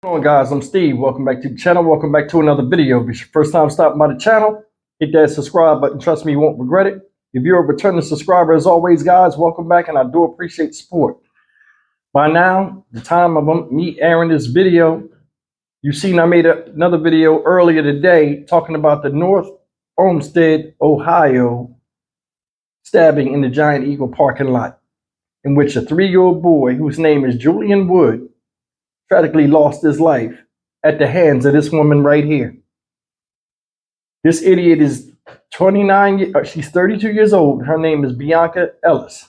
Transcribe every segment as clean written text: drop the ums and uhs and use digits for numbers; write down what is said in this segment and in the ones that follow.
Going on, guys? I'm Steve. Welcome back to the channel. Welcome back to another video. If it's your first time stopping by the channel, hit that subscribe button. Trust me, you won't regret it. If you're a returning subscriber, as always, guys, welcome back, and I do appreciate support. By now, the time of me airing this video, you've seen I made another video earlier today talking about the North Olmsted, Ohio stabbing in the Giant Eagle parking lot, in which a 3-year-old boy whose name is Julian Wood tragically lost his life at the hands of this woman right here. This idiot is she's 32 years old. Her name is Bionca Ellis.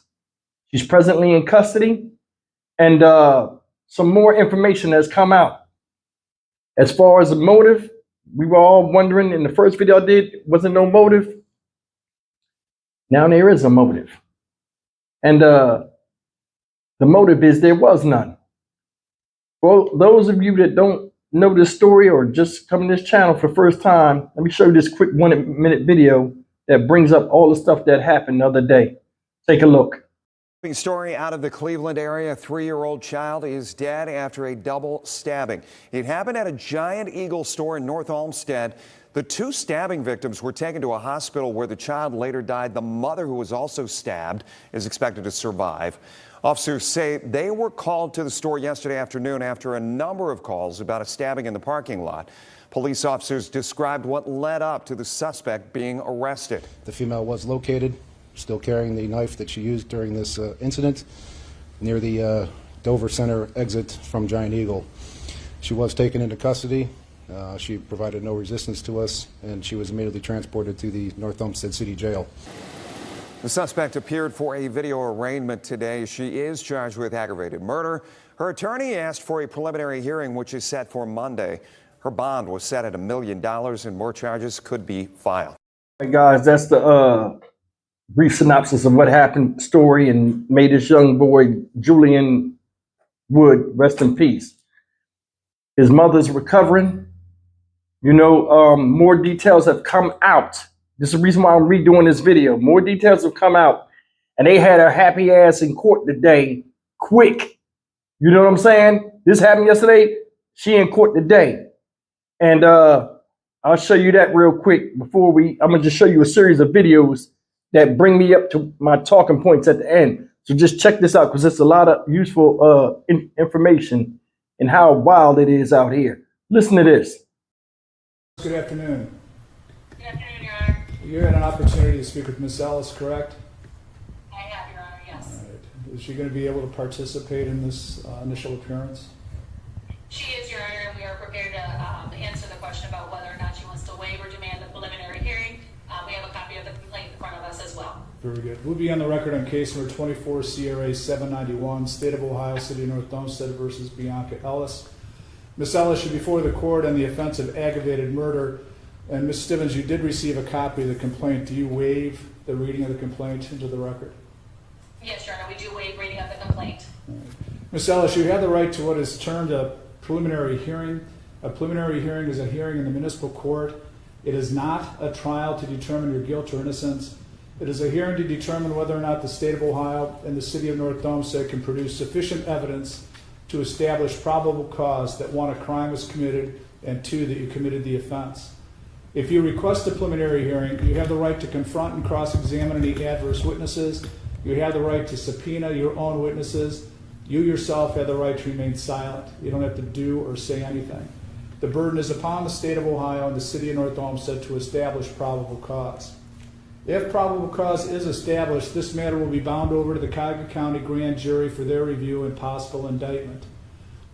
She's presently in custody, and some more information has come out. As far as the motive, we were all wondering in the first video I did, wasn't no motive. Now there is a motive. And the motive is there was none. Well, those of you that don't know this story or just come to this channel for the first time, let me show you this quick 1-minute video that brings up all the stuff that happened the other day. Take a look. Story out of the Cleveland area. A 3-year-old child is dead after a double stabbing. It happened at a Giant Eagle store in North Olmsted. The 2 stabbing victims were taken to a hospital where the child later died. The mother, who was also stabbed, is expected to survive. Officers say they were called to the store yesterday afternoon after a number of calls about a stabbing in the parking lot. Police officers described what led up to the suspect being arrested. The female was located, still carrying the knife that she used during this incident near the Dover Center exit from Giant Eagle. She was taken into custody. She provided no resistance to us, and she was immediately transported to the North Olmsted City Jail. The suspect appeared for a video arraignment today. She is charged with aggravated murder. Her attorney asked for a preliminary hearing, which is set for Monday. Her bond was set at $1 million, and more charges could be filed. Hey guys, that's the brief synopsis of what happened, story, and made this young boy, Julian Wood, rest in peace. His mother's recovering. You know, more details have come out. This is the reason why I'm redoing this video. More details have come out, and they had her happy ass in court today, quick. You know what I'm saying? This happened yesterday. She in court today, and I'll show you that real quick before I'm gonna just show you a series of videos that bring me up to my talking points at the end. So just check this out, because it's a lot of useful information and how wild it is out here. Listen to this. Good afternoon. Good afternoon, Your Honor. You had an opportunity to speak with Ms. Ellis, correct? I have, Your Honor, yes. All right. Is she going to be able to participate in this initial appearance? She is, Your Honor, and we are prepared to answer the question about whether or not she wants to waive or demand a preliminary hearing. We have a copy of the complaint in front of us as well. Very good. We'll be on the record on case number 24 CRA 791, State of Ohio, City of North Olmsted versus Bionca Ellis. Ms. Ellis, you're before the court on the offense of aggravated murder. And Ms. Stevens, you did receive a copy of the complaint. Do you waive the reading of the complaint into the record? Yes, Your Honor, we do waive reading of the complaint. Right. Ms. Ellis, you have the right to what is termed a preliminary hearing. A preliminary hearing is a hearing in the municipal court. It is not a trial to determine your guilt or innocence. It is a hearing to determine whether or not the state of Ohio and the city of North Olmsted can produce sufficient evidence to establish probable cause that 1, a crime was committed, and 2, that you committed the offense. If you request a preliminary hearing, you have the right to confront and cross-examine any adverse witnesses. You have the right to subpoena your own witnesses. You yourself have the right to remain silent. You don't have to do or say anything. The burden is upon the state of Ohio and the city of North Olmsted to establish probable cause. If probable cause is established, this matter will be bound over to the Cuyahoga County Grand Jury for their review and possible indictment.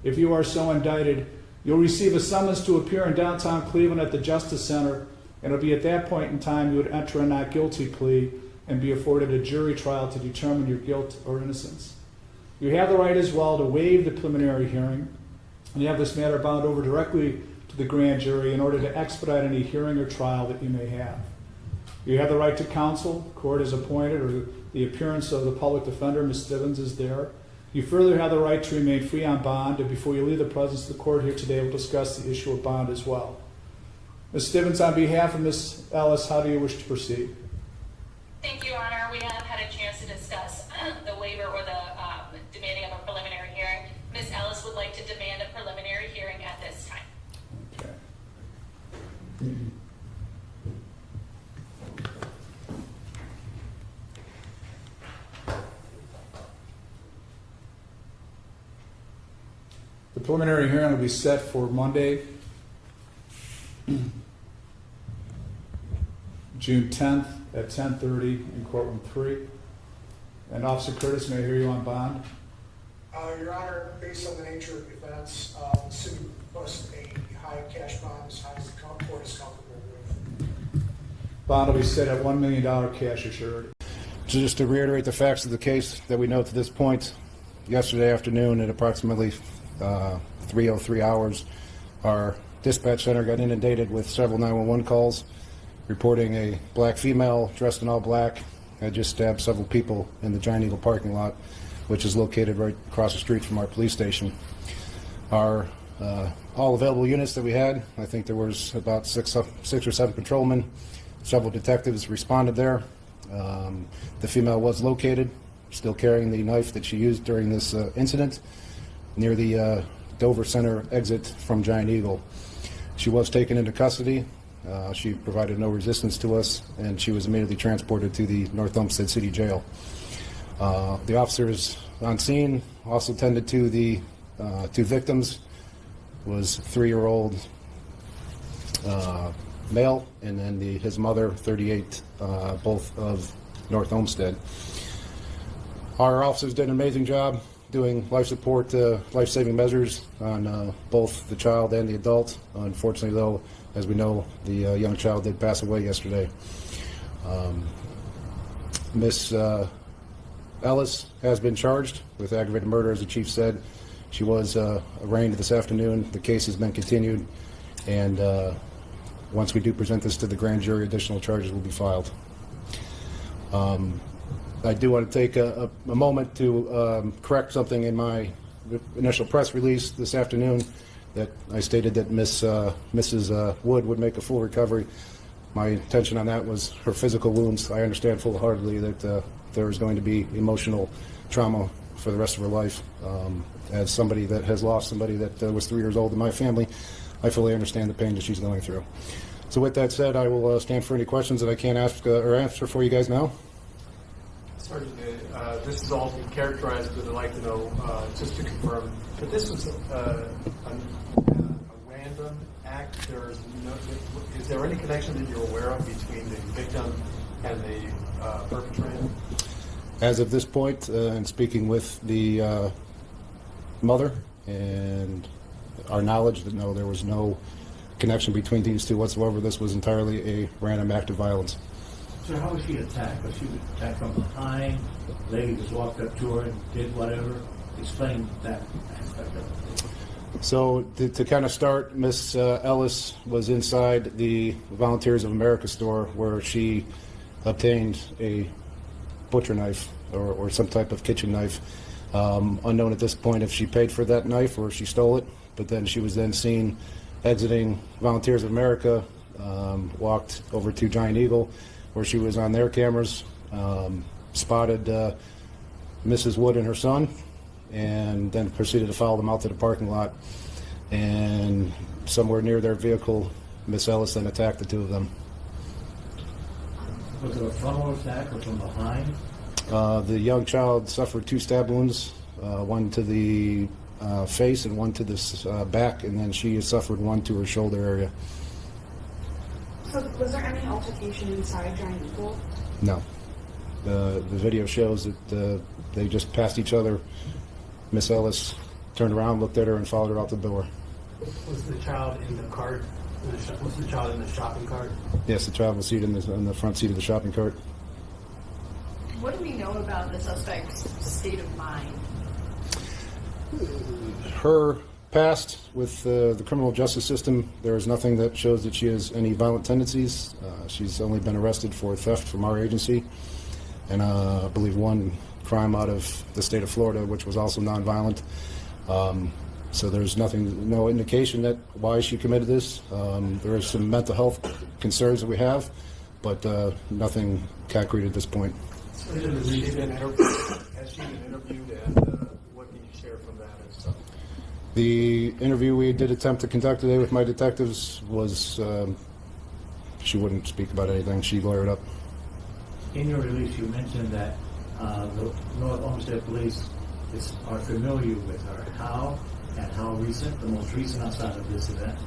If you are so indicted, you'll receive a summons to appear in downtown Cleveland at the Justice Center, and it'll be at that point in time you would enter a not guilty plea and be afforded a jury trial to determine your guilt or innocence. You have the right as well to waive the preliminary hearing, and you have this matter bound over directly to the grand jury in order to expedite any hearing or trial that you may have. You have the right to counsel. The court is appointed, or the appearance of the public defender, Ms. Stevens, is there. You further have the right to remain free on bond, and before you leave the presence of the court here today, we'll discuss the issue of bond as well. Ms. Stevens, on behalf of Ms. Ellis, how do you wish to proceed? Thank you, Your Honor. We have had a chance to discuss the waiver or the demanding of a preliminary hearing. Ms. Ellis would like to demand a preliminary hearing at The preliminary hearing will be set for Monday, June 10th at 10:30 in courtroom 3. And Officer Curtis, may I hear you on bond? Your Honor, based on the nature of the offense, the city requests a high cash bond as high as the court is comfortable with. Bond will be set at $1 million cash assured. So just to reiterate the facts of the case that we know to this point, yesterday afternoon at approximately 3:03 hours, our dispatch center got inundated with several 911 calls reporting a black female dressed in all black had just stabbed several people in the Giant Eagle parking lot, which is located right across the street from our police station. Our all available units that we had, I think there was about six or seven patrolmen, several detectives responded there. The female was located, still carrying the knife that she used during this incident near the Dover Center exit from Giant Eagle. She was taken into custody. She provided no resistance to us, and she was immediately transported to the North Olmsted City Jail. The officers on scene also tended to the two victims. Was 3-year-old male, and then his mother, 38, both of North Olmsted. Our officers did an amazing job doing life support, life-saving measures on both the child and the adult. Unfortunately, though, as we know, the young child did pass away yesterday. Miss Ellis has been charged with aggravated murder, as the chief said. She was arraigned this afternoon. The case has been continued, and once we do present this to the grand jury, additional charges will be filed. I do want to take a moment to correct something in my initial press release this afternoon, that I stated that Mrs. Wood would make a full recovery. My intention on that was her physical wounds. I understand full-heartedly that there is going to be emotional trauma for the rest of her life. As somebody that has lost somebody that was 3 years old in my family, I fully understand the pain that she's going through. So with that said, I will stand for any questions that I can't ask or answer for you guys now. Sergeant, this is all been characterized, but I'd like to know, just to confirm, that this was a random act. Is there any connection that you're aware of between the victim and the perpetrator? As of this point, and speaking with the mother and our knowledge, that no, there was no connection between these two whatsoever. This was entirely a random act of violence. So how was she attacked? Was she attacked from behind? The lady just walked up to her and did whatever? Explain that aspect of it. So to kind of start, Miss Ellis was inside the Volunteers of America store, where she obtained a butcher knife or some type of kitchen knife. Unknown at this point if she paid for that knife or if she stole it, but then she was then seen exiting Volunteers of America, walked over to Giant Eagle, where she was on their cameras, spotted Mrs. Wood and her son, and then proceeded to follow them out to the parking lot. And somewhere near their vehicle, Miss Ellis then attacked the two of them. Was it a frontal attack or from behind? The young child suffered 2 stab wounds, one to the face and one to the back, and then she suffered one to her shoulder area. So was there any altercation inside Giant Eagle? No. The video shows that they just passed each other. Miss Ellis turned around, looked at her, and followed her out the door. Was the child in the cart? Was the child in the shopping cart? Yes, the child was seated in the front seat of the shopping cart. What do we know about the suspect's state of mind? Her past with the criminal justice system, there is nothing that shows that she has any violent tendencies. She's only been arrested for theft from our agency, and I believe one crime out of the state of Florida, which was also nonviolent. So there's no indication that why she committed this. There are some mental health concerns that we have, but nothing concrete at this point. Has she been interviewed, and what can you share from that and stuff? The interview we did attempt to conduct today with my detectives was she wouldn't speak about anything. She lawyered up. In your release, you mentioned that the North Olmsted Police are familiar with her. How and how recent? The most recent outside of this event?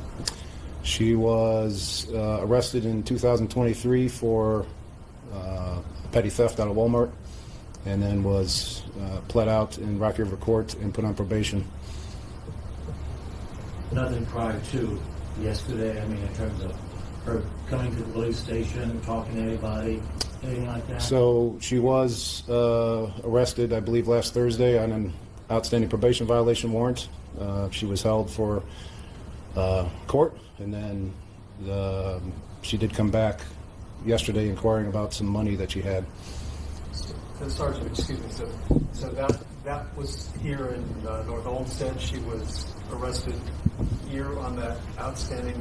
She was arrested in 2023 for petty theft out of Walmart, and then was pled out in Rocky River Court and put on probation. Nothing prior to yesterday, I mean, in terms of her coming to the police station, talking to anybody, anything like that? So she was arrested, I believe, last Thursday on an outstanding probation violation warrant. She was held for court, and then she did come back yesterday inquiring about some money that she had. So, Sergeant, excuse me, so that was here in North Olmsted. She was arrested here on that outstanding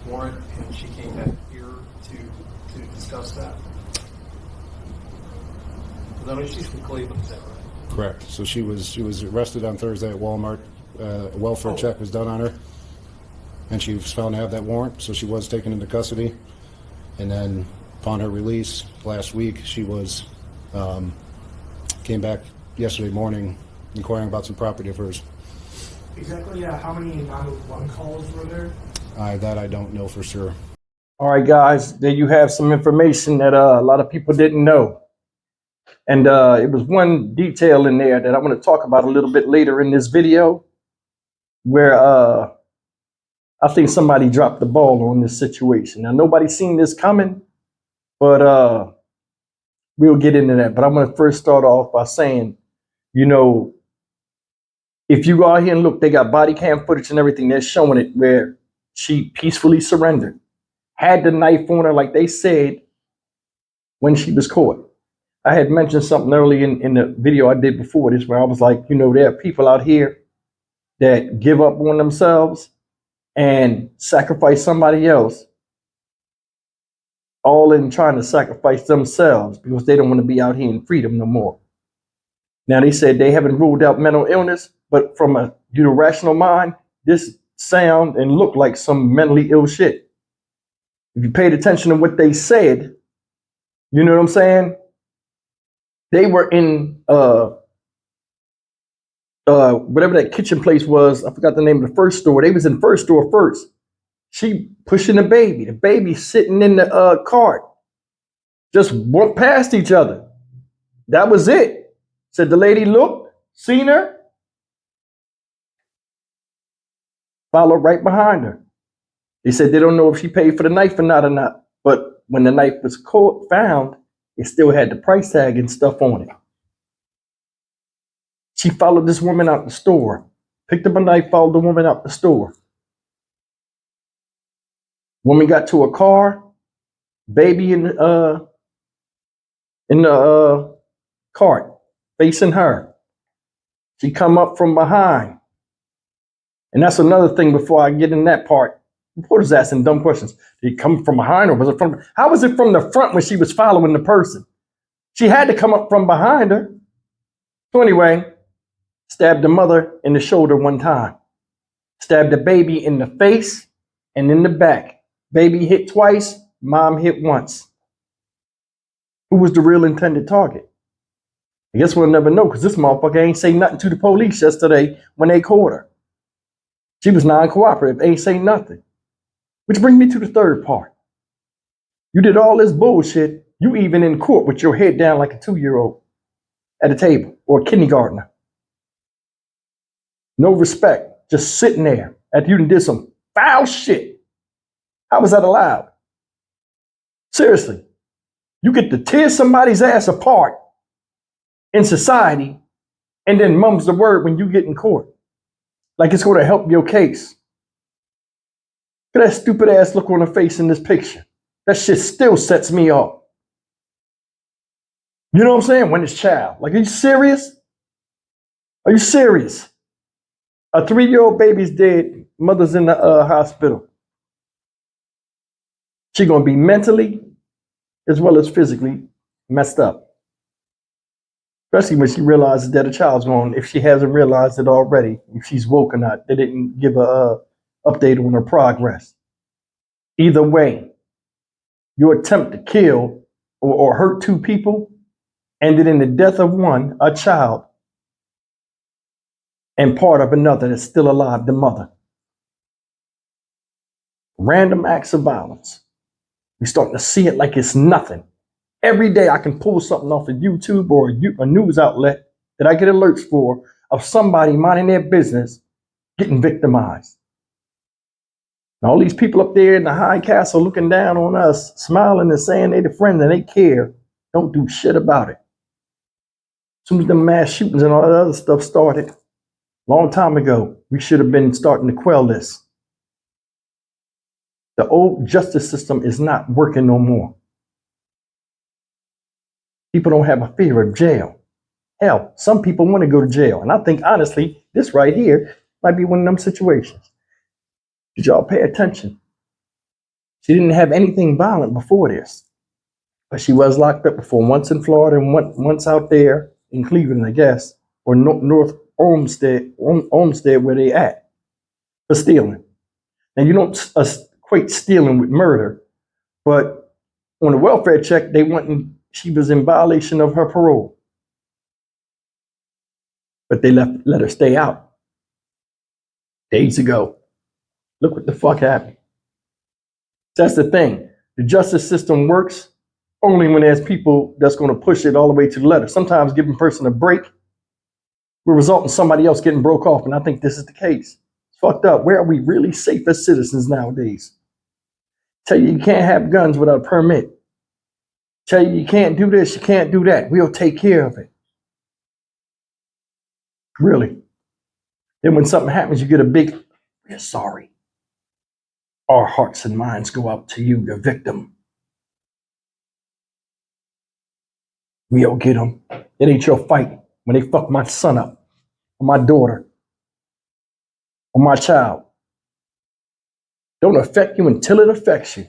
warrant, and she came back here to discuss that. I know she's from Cleveland, is that right? Correct. So she was arrested on Thursday at Walmart. A welfare check was done on her, and she was found to have that warrant. So she was taken into custody, and then upon her release last week, she was came back yesterday morning inquiring about some property of hers. Exactly, how many 911 calls were there? That I don't know for sure. All right, guys, there you have some information that a lot of people didn't know. And it was one detail in there that I want to talk about a little bit later in this video, where I think somebody dropped the ball on this situation. Now, nobody's seen this coming, but we'll get into that. But I'm going to first start off by saying, you know, if you go out here and look, they got body cam footage and everything. They're showing it where she peacefully surrendered, had the knife on her like they said when she was caught. I had mentioned something early in the video I did before this, where I was like, you know, there are people out here that give up on themselves and sacrifice somebody else, all in trying to sacrifice themselves because they don't want to be out here in freedom no more. Now, they said they haven't ruled out mental illness, but from a rational mind, this sound and look like some mentally ill shit. If you paid attention to what they said, you know what I'm saying? They were in whatever that kitchen place was. I forgot the name of the first store. They was in first store first. She pushing the baby sitting in the cart. Just walked past each other. That was it. Said the lady looked, seen her, followed right behind her. They said they don't know if she paid for the knife or not. But when the knife was found, it still had the price tag and stuff on it. She followed this woman out the store, picked up a knife, followed the woman out the store. Woman got to a car, baby in the cart, facing her. She come up from behind. And that's another thing before I get in that part. Reporters asking dumb questions. Did he come from behind or was it from? How was it from the front when she was following the person? She had to come up from behind her. So anyway, stabbed the mother in the shoulder one time. Stabbed the baby in the face and in the back. Baby hit twice, mom hit once. Who was the real intended target? I guess we'll never know because this motherfucker ain't say nothing to the police yesterday when they caught her. She was non-cooperative, ain't say nothing. Which brings me to the third part. You did all this bullshit. You even in court with your head down like a 2-year-old at a table or a kindergartner. No respect, just sitting there after you done did some foul shit. How was that allowed? Seriously, you get to tear somebody's ass apart in society and then mum's the word when you get in court. Like it's going to help your case. Look at that stupid ass look on her face in this picture. That shit still sets me off. You know what I'm saying? When it's child. Like, are you serious? Are you serious? A 3-year-old baby's dead. Mother's in the hospital. She's going to be mentally as well as physically messed up. Especially when she realizes that a child's gone, if she hasn't realized it already, if she's woke or not. They didn't give a update on her progress. Either way, your attempt to kill or hurt two people ended in the death of one, a child, and part of another that's still alive, the mother. Random acts of violence. We're starting to see it like it's nothing. Every day I can pull something off of YouTube or a news outlet that I get alerts for of somebody minding their business getting victimized. And all these people up there in the high castle looking down on us, smiling and saying they're the friend and they care, don't do shit about it. As soon as the mass shootings and all that other stuff started, a long time ago, we should have been starting to quell this. The old justice system is not working no more. People don't have a fear of jail. Hell, some people want to go to jail. And I think, honestly, this right here might be one of them situations. Did y'all pay attention? She didn't have anything violent before this. But she was locked up before, once in Florida and once out there in Cleveland, I guess, or North Olmsted, where they at, for stealing. And you don't equate stealing with murder, but on the welfare check, she was in violation of her parole. But they let her stay out days ago. Look what the fuck happened. That's the thing. The justice system works only when there's people that's going to push it all the way to the letter. Sometimes giving a person a break will result in somebody else getting broke off, and I think this is the case. It's fucked up. Where are we really safe as citizens nowadays? Tell you can't have guns without a permit. Tell you can't do this, you can't do that. We'll take care of it. Really. Then when something happens, you get a big, we're sorry. Our hearts and minds go out to you, the victim. We'll get them. It ain't your fight when they fuck my son up, or my daughter, or my child. Don't affect you until it affects you.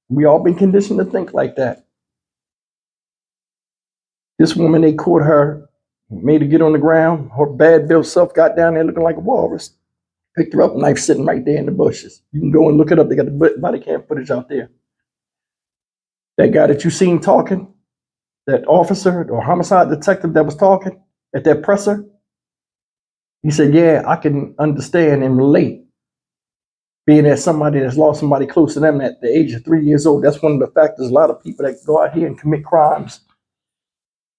We all been conditioned to think like that. This woman, they caught her, made her get on the ground. Her bad built self got down there looking like a walrus. Picked her up, knife sitting right there in the bushes. You can go and look it up. They got the body cam footage out there. That guy that you seen talking, that officer or homicide detective that was talking at that presser, he said, yeah, I can understand and relate. Being as somebody that's lost somebody close to them at the age of 3 years old, that's one of the factors a lot of people that go out here and commit crimes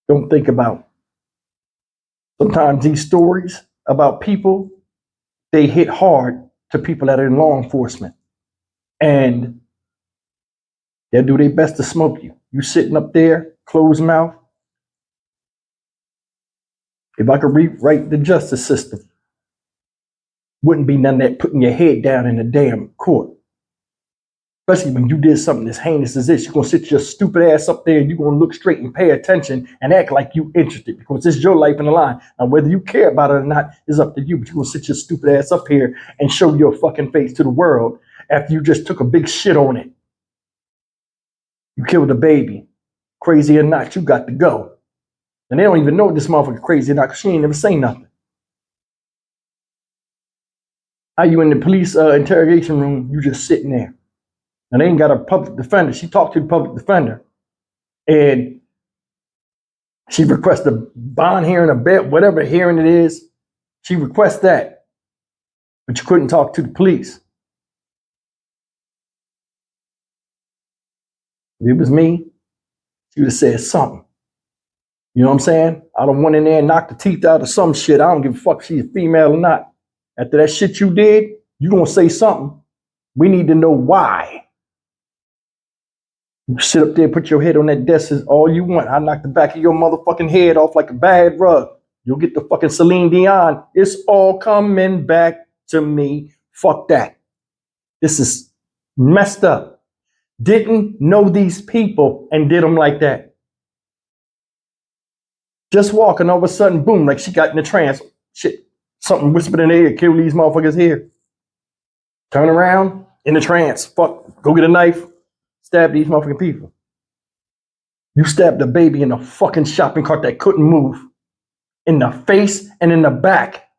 don't think about. Sometimes these stories about people, they hit hard to people that are in law enforcement. And they'll do their best to smoke you. You sitting up there, closed mouth. If I could rewrite the justice system, wouldn't be none of that putting your head down in the damn court. Especially when you did something as heinous as this. You're going to sit your stupid ass up there and you're going to look straight and pay attention and act like you interested because it's your life in the line. Now, whether you care about it or not is up to you, but you're going to sit your stupid ass up here and show your fucking face to the world after you just took a big shit on it. You killed a baby. Crazy or not, you got to go. And they don't even know this motherfucker crazy or not because she ain't never say nothing. How you in the police interrogation room, you just sitting there. And they ain't got a public defender. She talked to the public defender. And she requests a bond hearing, a bet, whatever hearing it is. She requests that. But you couldn't talk to the police. If it was me, she would have said something. You know what I'm saying? I don't want in there and knock the teeth out of some shit. I don't give a fuck if she's female or not. After that shit you did, you gonna say something. We need to know why. You sit up there, put your head on that desk is all you want. I knock the back of your motherfucking head off like a bad rug. You'll get the fucking Celine Dion. It's all coming back to me. Fuck that. This is messed up. Didn't know these people and did them like that. Just walking, all of a sudden, boom, like she got in a trance. Shit, something whispered in the ear, kill these motherfuckers here. Turn around, in a trance. Fuck, go get a knife. Stab these motherfucking people. You stabbed a baby in a fucking shopping cart that couldn't move. In the face and in the back.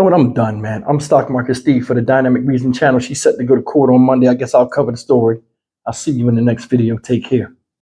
know what? I'm done, man. I'm Stock Market Steve for the Dynamic Reason channel. She's set to go to court on Monday. I guess I'll cover the story. I'll see you in the next video. Take care.